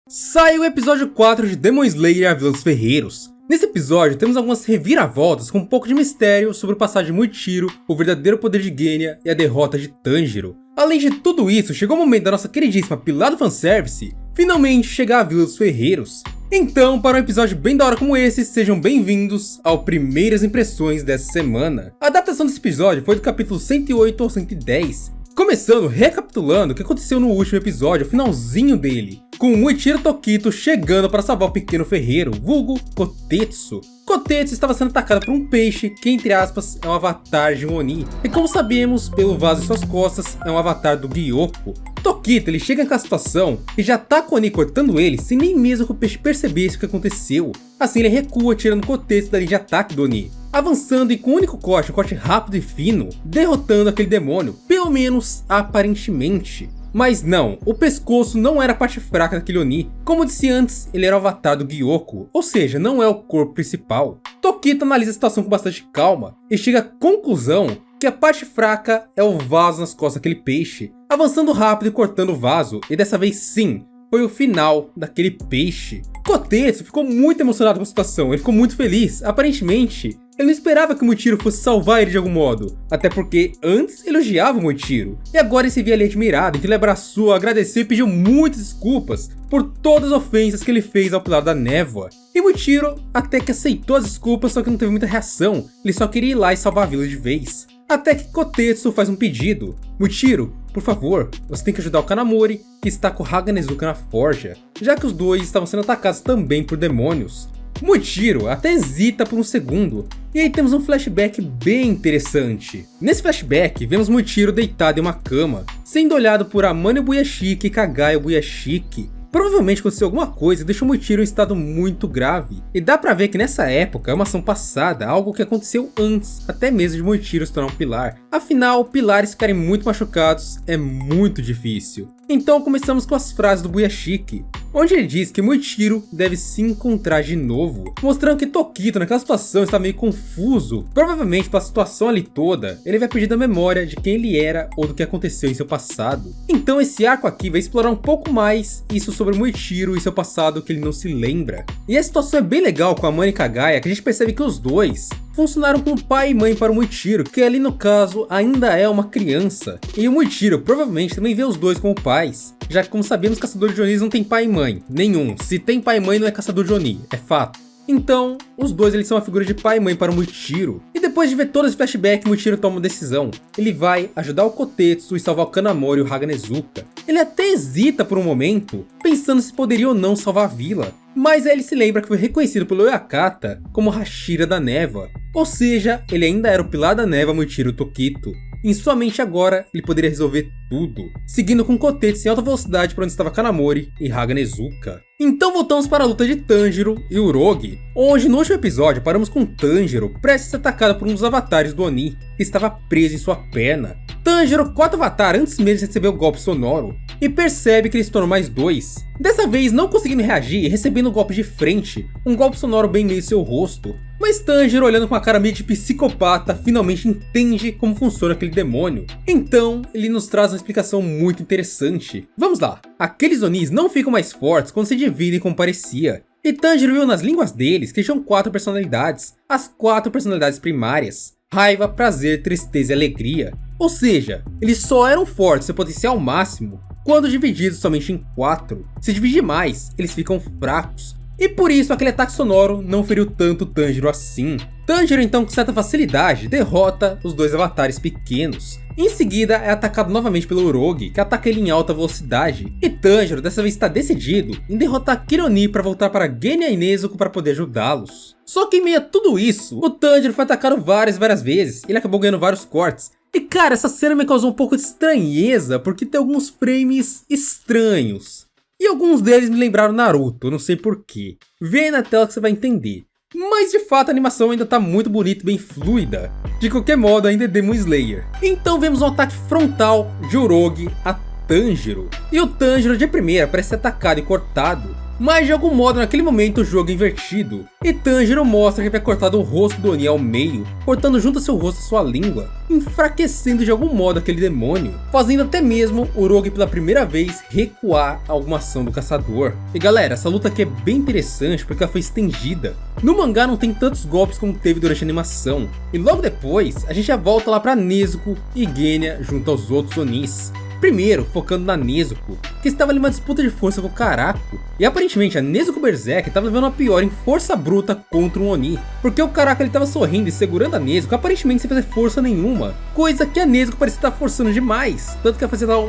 Saiu o episódio 4 de Demon Slayer e a Vila dos Ferreiros. Nesse episódio temos algumas reviravoltas com um pouco de mistério sobre o passado de Muichiro, o verdadeiro poder de Genya e a derrota de Tanjiro. Além de tudo isso, chegou o momento da nossa queridíssima pilar do fanservice finalmente chegar à Vila dos Ferreiros. Então, para um episódio bem da hora como esse, sejam bem-vindos ao Primeiras Impressões dessa semana. A adaptação desse episódio foi do capítulo 108 ao 110, começando recapitulando o que aconteceu no último episódio, o finalzinho dele, com o Muichiro Tokito chegando para salvar o pequeno ferreiro, vulgo Kotetsu. Kotetsu estava sendo atacado por um peixe que, entre aspas, é um avatar de um Oni, e como sabemos, pelo vaso em suas costas, é um avatar do Gyoko. Tokito ele chega naquela situação e já tá com o Oni cortando ele sem nem mesmo que o peixe percebesse o que aconteceu. Assim ele recua tirando Kotetsu da linha de ataque do Oni, avançando e com um único corte, um corte rápido e fino, derrotando aquele demônio, pelo menos aparentemente. Mas não, o pescoço não era a parte fraca daquele Oni. Como disse antes, ele era o avatar do Gyoko, ou seja, não é o corpo principal. Tokito analisa a situação com bastante calma e chega à conclusão que a parte fraca é o vaso nas costas daquele peixe, avançando rápido e cortando o vaso, e dessa vez sim, foi o final daquele peixe. Kotetsu ficou muito emocionado com a situação, ele ficou muito feliz. Aparentemente, ele não esperava que o Muichiro fosse salvar ele de algum modo, até porque antes ele elogiava o Muichiro, e agora ele se via ali admirado, então ele abraçou, agradeceu e pediu muitas desculpas por todas as ofensas que ele fez ao Pilar da Névoa. E Muichiro até que aceitou as desculpas, só que não teve muita reação, ele só queria ir lá e salvar a vila de vez. Até que Kotetsu faz um pedido: Muichiro, por favor, você tem que ajudar o Kanamori, que está com o Haganezuka na forja, já que os dois estavam sendo atacados também por demônios. Muichiro até hesita por um segundo, e aí temos um flashback bem interessante. Nesse flashback, vemos Muichiro deitado em uma cama, sendo olhado por Amane Obuyashiki e Kagayo Obuyashiki. Provavelmente aconteceu alguma coisa que deixou Muichiro em estado muito grave, e dá pra ver que nessa época é uma ação passada, algo que aconteceu antes, até mesmo de Muichiro se tornar um pilar. Afinal, pilares ficarem muito machucados é muito difícil. Então começamos com as frases do Obuyashiki, onde ele diz que Muichiro deve se encontrar de novo, mostrando que Tokito naquela situação está meio confuso. Provavelmente pela situação ali toda, ele vai pedir da memória de quem ele era ou do que aconteceu em seu passado. Então esse arco aqui vai explorar um pouco mais isso sobre Muichiro e seu passado que ele não se lembra. E a situação é bem legal com a Amane e Kagayo, que a gente percebe que os dois funcionaram como pai e mãe para o Muichiro, que ali no caso ainda é uma criança. E o Muichiro provavelmente também vê os dois como pais, já que como sabemos, caçador de Onis não tem pai e mãe, nenhum. Se tem pai e mãe não é caçador de Oni, é fato. Então, os dois eles são a figura de pai e mãe para o Muichiro. E depois de ver todo esse flashback, Muichiro toma uma decisão. Ele vai ajudar o Kotetsu e salvar o Kanamori e o Haganezuka. Ele até hesita por um momento, pensando se poderia ou não salvar a vila. Mas aí ele se lembra que foi reconhecido pelo Oyakata como Hashira da Névoa. Ou seja, ele ainda era o Pilar da Névoa Muichiro Tokito. Em sua mente agora, ele poderia resolver tudo, seguindo com Kotetsu em alta velocidade para onde estava Kanamori e Haganezuka. Então voltamos para a luta de Tanjiro e Urogi, onde no último episódio paramos com Tanjiro prestes a ser atacado por um dos avatares do Oni, que estava preso em sua perna. Tanjiro corta o avatar antes mesmo de receber o golpe sonoro, e percebe que ele se tornou mais dois. Dessa vez não conseguindo reagir e recebendo o golpe de frente, um golpe sonoro bem meio em seu rosto. Mas Tanjiro, olhando com uma cara meio de psicopata, finalmente entende como funciona aquele demônio. Então, ele nos traz uma explicação muito interessante. Vamos lá! Aqueles Onis não ficam mais fortes quando se dividem como parecia. E Tanjiro viu nas línguas deles que tinham 4 personalidades, as 4 personalidades primárias: raiva, prazer, tristeza e alegria. Ou seja, eles só eram fortes, seu potencial máximo, quando divididos somente em 4. Se dividir mais, eles ficam fracos. E por isso aquele ataque sonoro não feriu tanto Tanjiro assim. Tanjiro então com certa facilidade derrota os dois avatares pequenos. Em seguida é atacado novamente pelo Urogi, que ataca ele em alta velocidade. E Tanjiro dessa vez está decidido em derrotar aquele Oni para voltar para Genya e Nezuko para poder ajudá-los. Só que em meio a tudo isso, o Tanjiro foi atacado várias vezes, ele acabou ganhando vários cortes. E cara, essa cena me causou um pouco de estranheza, porque tem alguns frames estranhos. E alguns deles me lembraram Naruto, eu não sei porquê. Vê aí na tela que você vai entender. Mas de fato a animação ainda tá muito bonita e bem fluida. De qualquer modo ainda é Demon Slayer. Então vemos um ataque frontal de Urogi a Tanjiro. E o Tanjiro de primeira parece ser atacado e cortado, mas de algum modo naquele momento o jogo é invertido, e Tanjiro mostra que havia cortado o rosto do Oni ao meio, cortando junto a seu rosto a sua língua, enfraquecendo de algum modo aquele demônio, fazendo até mesmo Urogi pela primeira vez recuar a alguma ação do caçador. E galera, essa luta aqui é bem interessante porque ela foi estendida. No mangá não tem tantos golpes como teve durante a animação, e logo depois a gente já volta lá pra Nezuko e Genya junto aos outros Onis. Primeiro, focando na Nezuko, que estava ali uma disputa de força com o Karako, e aparentemente a Nezuko Berserk estava levando a pior em força bruta contra um Oni, porque o Karako estava sorrindo e segurando a Nezuko aparentemente sem fazer força nenhuma, coisa que a Nezuko parecia estar forçando demais, tanto que ela fazia tal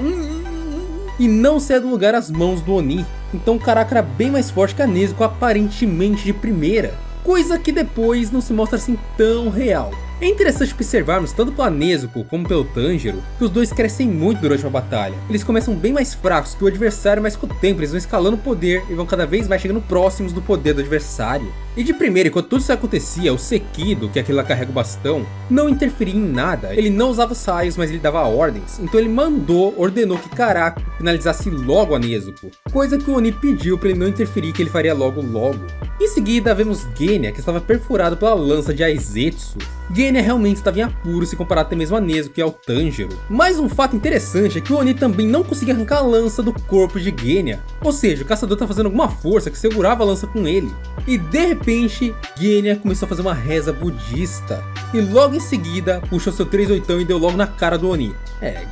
e não saia do lugar as mãos do Oni, então o Karako era bem mais forte que a Nezuko aparentemente de primeira, coisa que depois não se mostra assim tão real. É interessante observarmos tanto pela Nezuko como pelo Tanjiro que os dois crescem muito durante uma batalha. Eles começam bem mais fracos que o adversário, mas com o tempo eles vão escalando o poder e vão cada vez mais chegando próximos do poder do adversário. E de primeira, enquanto tudo isso acontecia, o Sekido, que é aquele lá que carrega o bastão, não interferia em nada. Ele não usava os raios, mas ele dava ordens. Então ele ordenou que Karako finalizasse logo a Nezuko, coisa que o Oni pediu para ele não interferir, que ele faria logo. Em seguida, vemos Genya, que estava perfurado pela lança de Aizetsu. Genya realmente estava em apuros se comparado até mesmo a Nezuko e ao Tanjiro. Mas um fato interessante é que o Oni também não conseguia arrancar a lança do corpo de Genya. Ou seja, o caçador estava fazendo alguma força que segurava a lança com ele. E de repente, Genya começou a fazer uma reza budista. E logo em seguida, puxou seu 3/8 e deu logo na cara do Oni.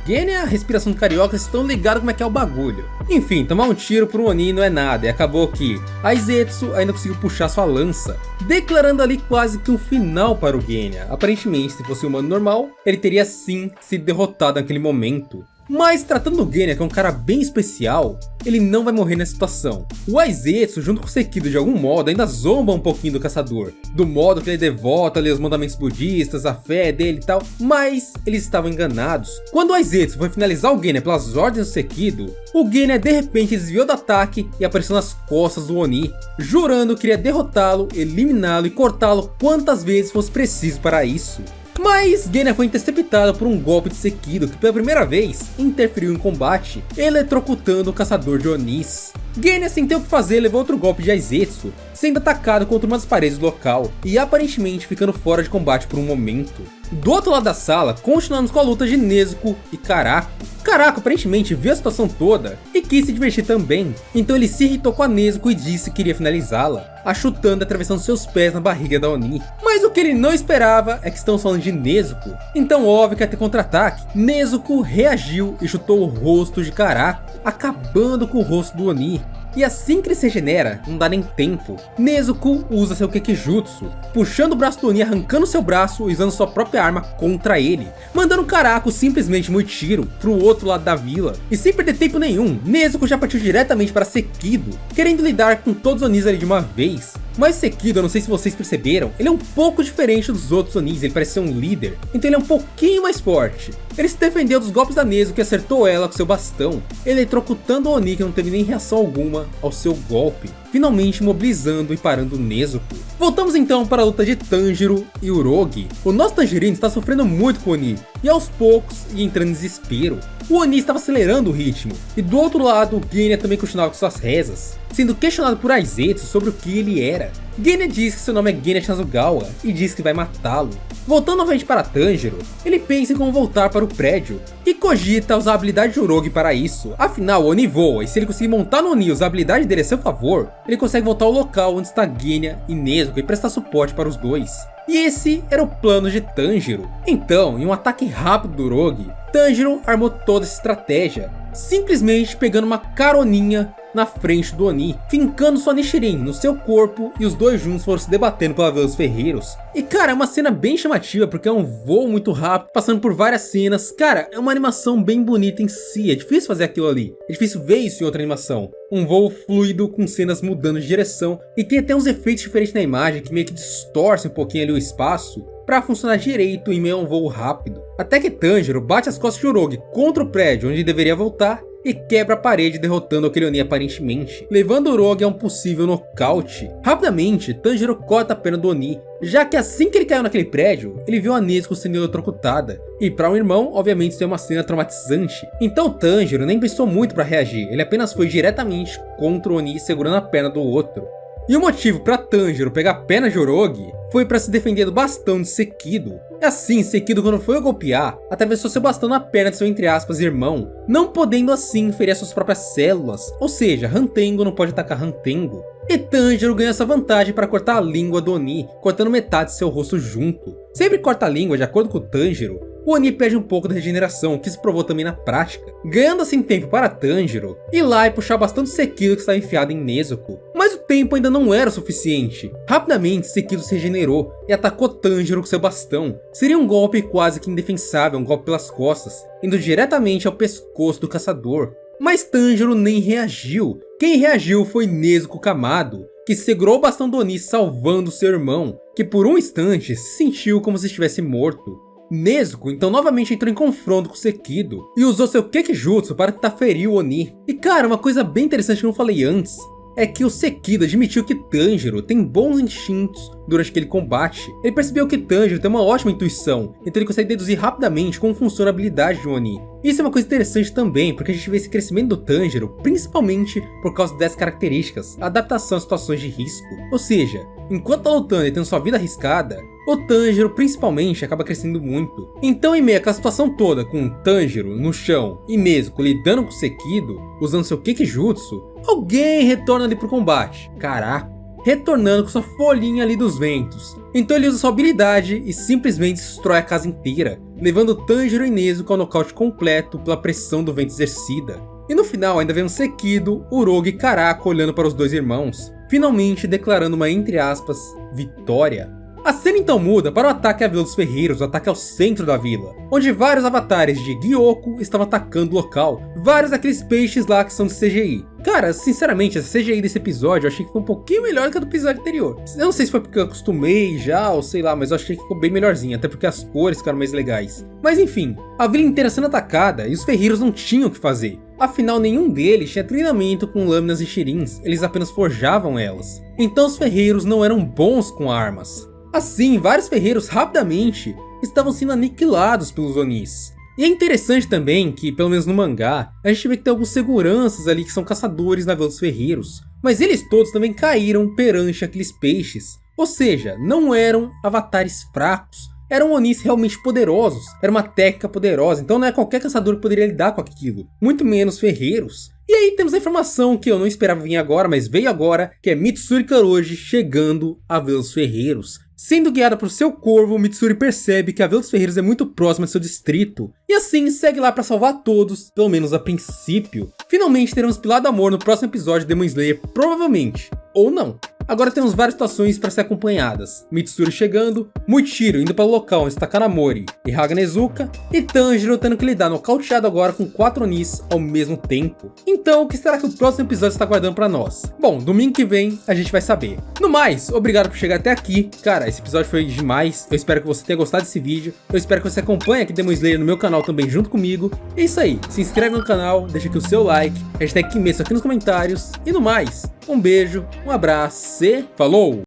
Genya e a respiração do carioca estão ligados como é que é o bagulho. Enfim, tomar um tiro pro Oni não é nada, e acabou que Aizetsu ainda conseguiu puxar sua lança, declarando ali quase que um final para o Genya. Aparentemente, se fosse um humano normal, ele teria sim sido derrotado naquele momento. Mas tratando do Genya, que é um cara bem especial, ele não vai morrer nessa situação. O Aizetsu, junto com o Sekido de algum modo, ainda zomba um pouquinho do caçador, do modo que ele devota ali os mandamentos budistas, a fé dele e tal, mas eles estavam enganados. Quando o Aizetsu foi finalizar o Genya pelas ordens do Sekido, o Genya de repente desviou do ataque e apareceu nas costas do Oni, jurando que iria derrotá-lo, eliminá-lo e cortá-lo quantas vezes fosse preciso para isso. Mas Genya foi interceptado por um golpe de Sekido que pela primeira vez interferiu em combate, eletrocutando o caçador de Onis. Genya, sem ter o que fazer, levou outro golpe de Aizetsu, sendo atacado contra uma das paredes do local e aparentemente ficando fora de combate por um momento. Do outro lado da sala, continuamos com a luta de Nezuko e Karako. Karako aparentemente viu a situação toda e quis se divertir também, então ele se irritou com a Nezuko e disse que queria finalizá-la, a chutando e atravessando seus pés na barriga da Oni. Mas o que ele não esperava é que estamos falando de Nezuko, então óbvio que ia ter contra-ataque. Nezuko reagiu e chutou o rosto de Karako, acabando com o rosto do Oni. E assim que ele se regenera, não dá nem tempo, Nezuko usa seu Kekijutsu, puxando o braço do Oni, arrancando seu braço e usando sua própria arma contra ele, mandando Karako simplesmente muito tiro pro outro lado da vila. E sem perder tempo nenhum, Nezuko já partiu diretamente para Sekido, querendo lidar com todos os Onis ali de uma vez. Mas Sekido, eu não sei se vocês perceberam, ele é um pouco diferente dos outros Onis, ele parece ser um líder, então ele é um pouquinho mais forte. Ele se defendeu dos golpes da Nezuko e acertou ela com seu bastão, eletrocutando o Oni, que não teve nem reação alguma ao seu golpe, finalmente imobilizando e parando Nezuko. Voltamos então para a luta de Tanjiro e Urogi. O nosso Tanjirino está sofrendo muito com o Oni, e aos poucos ia entrando em desespero. O Oni estava acelerando o ritmo, e do outro lado o Genya também continuava com suas rezas, sendo questionado por Aizetsu sobre o que ele era. Genya diz que seu nome é Genya Shizugawa e diz que vai matá-lo. Voltando novamente para Tanjiro, ele pensa em como voltar para o prédio e cogita usar a habilidade de Urogi para isso. Afinal, o Oni voa e se ele conseguir montar no Oni e usar a habilidade dele a seu favor, ele consegue voltar ao local onde está Genya e Nezuko e prestar suporte para os dois. E esse era o plano de Tanjiro. Então, em um ataque rápido do Urogi, Tanjiro armou toda essa estratégia, simplesmente pegando uma caroninha na frente do Oni, fincando sua Nichirin no seu corpo, e os dois juntos foram se debatendo pela Vila dos Ferreiros. E cara, é uma cena bem chamativa porque é um voo muito rápido, passando por várias cenas. Cara, é uma animação bem bonita em si, é difícil fazer aquilo ali, é difícil ver isso em outra animação. Um voo fluido com cenas mudando de direção, e tem até uns efeitos diferentes na imagem que meio que distorcem um pouquinho ali o espaço, para funcionar direito em meio a um voo rápido. Até que Tanjiro bate as costas de Urogi contra o prédio onde deveria voltar, e quebra a parede derrotando aquele Oni aparentemente, levando o Urogi a um possível nocaute. Rapidamente, Tanjiro corta a perna do Oni, já que assim que ele caiu naquele prédio, ele viu a Nezuko sendo eletrocutada. E para um irmão, obviamente isso é uma cena traumatizante. Então Tanjiro nem pensou muito para reagir, ele apenas foi diretamente contra o Oni segurando a perna do outro. E o motivo para Tanjiro pegar a perna de Urogi foi para se defender do bastão de Sekido. Assim, Sekido, quando foi golpear, atravessou seu bastão na perna de seu, entre aspas, irmão, não podendo assim ferir as suas próprias células, ou seja, Hantengo não pode atacar Hantengo. E Tanjiro ganha essa vantagem para cortar a língua do Oni, cortando metade de seu rosto junto. Sempre corta a língua, de acordo com Tanjiro, o Oni perde um pouco da regeneração, que se provou também na prática, ganhando assim tempo para Tanjiro ir lá e puxar bastante Sekido que estava enfiado em Nezuko. Mas o tempo ainda não era o suficiente. Rapidamente, Sekido se regenerou e atacou Tanjiro com seu bastão. Seria um golpe quase que indefensável, um golpe pelas costas, indo diretamente ao pescoço do caçador. Mas Tanjiro nem reagiu. Quem reagiu foi Nezuko Kamado, que segurou o bastão do Oni salvando seu irmão, que por um instante se sentiu como se estivesse morto. Nezuko então novamente entrou em confronto com Sekido e usou seu Kekijutsu para tentar ferir o Oni. E cara, uma coisa bem interessante que eu não falei antes é que o Sekido admitiu que Tanjiro tem bons instintos durante aquele combate. Ele percebeu que Tanjiro tem uma ótima intuição, então ele consegue deduzir rapidamente como funciona a habilidade de um Oni. Isso é uma coisa interessante também, porque a gente vê esse crescimento do Tanjiro principalmente por causa dessas características, a adaptação a situações de risco. Ou seja, enquanto tá lutando e tendo sua vida arriscada, o Tanjiro principalmente acaba crescendo muito. Então, em meio àquela situação toda com o Tanjiro no chão e Nezuko lidando com o Sekido, usando seu Kekijutsu, alguém retorna ali pro combate. Caraca, retornando com sua folhinha ali dos ventos. Então ele usa sua habilidade e simplesmente destrói a casa inteira, levando Tanjiro e Nezuko ao nocaute completo pela pressão do vento exercida. E no final ainda vemos Sekido, Urogi e Karako olhando para os dois irmãos, finalmente declarando uma, entre aspas, vitória. A cena então muda para o ataque à Vila dos Ferreiros, o ataque ao centro da vila, onde vários avatares de Gyoko estavam atacando o local, vários daqueles peixes lá que são de CGI. Cara, sinceramente, a CGI desse episódio eu achei que ficou um pouquinho melhor do que a do episódio anterior. Eu não sei se foi porque eu acostumei já, ou sei lá, mas eu achei que ficou bem melhorzinho, até porque as cores ficaram mais legais. Mas enfim, a vila inteira sendo atacada e os ferreiros não tinham o que fazer. Afinal, nenhum deles tinha treinamento com lâminas e shirins, eles apenas forjavam elas. Então os ferreiros não eram bons com armas. Assim, vários ferreiros rapidamente estavam sendo aniquilados pelos Onis. E é interessante também que, pelo menos no mangá, a gente vê que tem alguns seguranças ali que são caçadores na Vila dos Ferreiros, mas eles todos também caíram perante aqueles peixes. Ou seja, não eram avatares fracos, eram Onis realmente poderosos, era uma técnica poderosa, então não é qualquer caçador que poderia lidar com aquilo, muito menos ferreiros. E aí temos a informação que eu não esperava vir agora, mas veio agora, que é Mitsuri Karoji chegando a Vila dos Ferreiros. Sendo guiada por seu corvo, Mitsuri percebe que a Vila dos Ferreiros é muito próxima de seu distrito, e assim segue lá para salvar todos, pelo menos a princípio. Finalmente teremos Pilar do Amor no próximo episódio de Demon Slayer, provavelmente, ou não. Agora temos várias situações para ser acompanhadas. Mitsuri chegando, Muichiro indo para o local onde está Kanamori e Haga Nezuka, e Tanjiro tendo que lidar nocauteado agora com 4 Onis ao mesmo tempo. Então, o que será que o próximo episódio está guardando para nós? Bom, domingo que vem a gente vai saber. No mais, obrigado por chegar até aqui. Cara, esse episódio foi demais. Eu espero que você tenha gostado desse vídeo. Eu espero que você acompanhe aqui Demon Slayer no meu canal também junto comigo. É isso aí, se inscreve no canal, deixa aqui o seu like, hashtag Kimetsu aqui nos comentários. E no mais, um beijo, um abraço e falou!